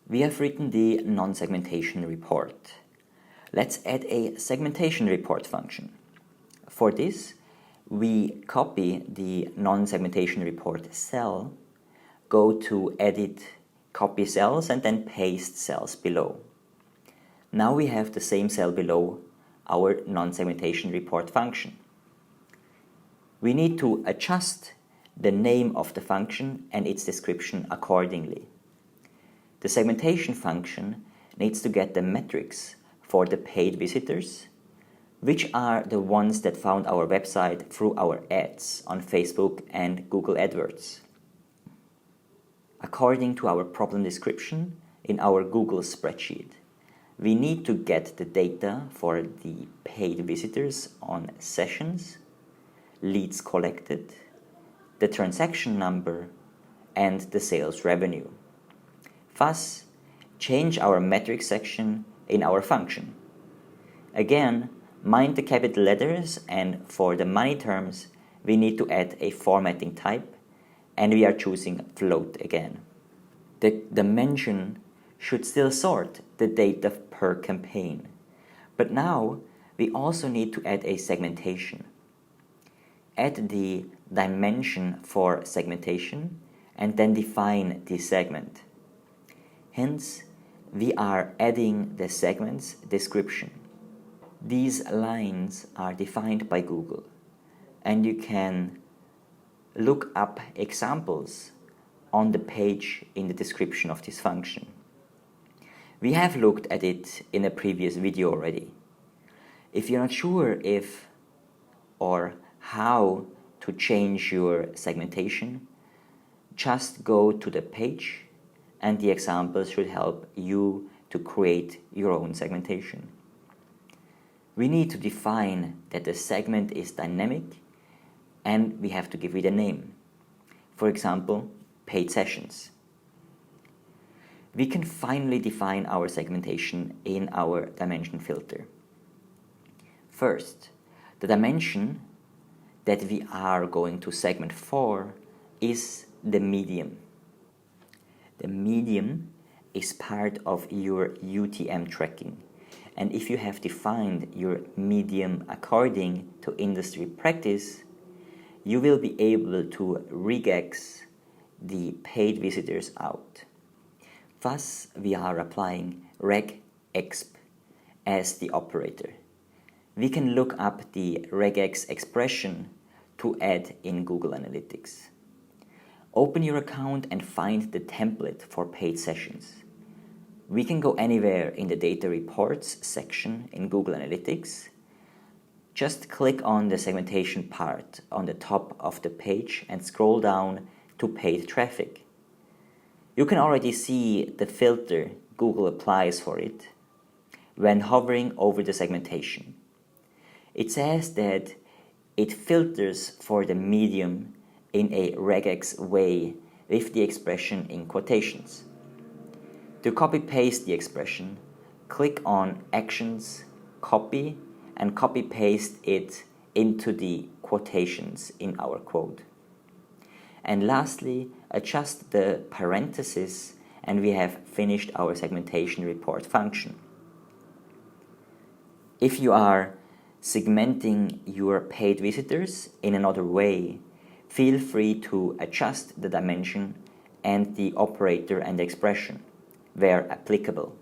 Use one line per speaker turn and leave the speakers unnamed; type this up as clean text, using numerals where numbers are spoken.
We have written the non-segmentation report. Let's add a segmentation report function. For this, we copy the non-segmentation report cell, go to Edit, Copy Cells, and then paste cells below. Now we have the same cell below our non-segmentation report function. We need to adjust the name of the function and its description accordingly. The segmentation function needs to get the metrics for the paid visitors, which are the ones that found our website through our ads on Facebook and Google AdWords. According to our problem description in our Google spreadsheet, we need to get the data for the paid visitors on sessions, leads collected, the transaction number, and the sales revenue. Thus, change our metrics section in our function. Again, mind the capital letters, and for the money terms, we need to add a formatting type, and we are choosing float again. The dimension should still sort the data per campaign, but now we also need to add a segmentation. Add the dimension for segmentation and then define the segment. Hence, we are adding the segment's description. These lines are defined by Google, and you can look up examples on the page in the description of this function. We have looked at it in a previous video already. If you're not sure if or how to change your segmentation, just go to the page and the examples should help you to create your own segmentation. We need to define that the segment is dynamic and we have to give it a name. For example, paid sessions. We can finally define our segmentation in our dimension filter. First, the dimension that we are going to segment for is the medium. The medium is part of your UTM tracking, and if you have defined your medium according to industry practice, you will be able to regex the paid visitors out. Thus, we are applying regexp as the operator. We can look up the regex expression to add in Google Analytics. Open your account and find the template for paid sessions. We can go anywhere in the data reports section in Google Analytics. Just click on the segmentation part on the top of the page and scroll down to paid traffic. You can already see the filter Google applies for it when hovering over the segmentation. It says that it filters for the medium in a regex way with the expression in quotations. To copy-paste the expression, click on Actions, Copy, and copy-paste it into the quotations in our code. And lastly, adjust the parentheses and we have finished our segmentation report function. If you are segmenting your paid visitors in another way, feel free to adjust the dimension and the operator and expression where applicable.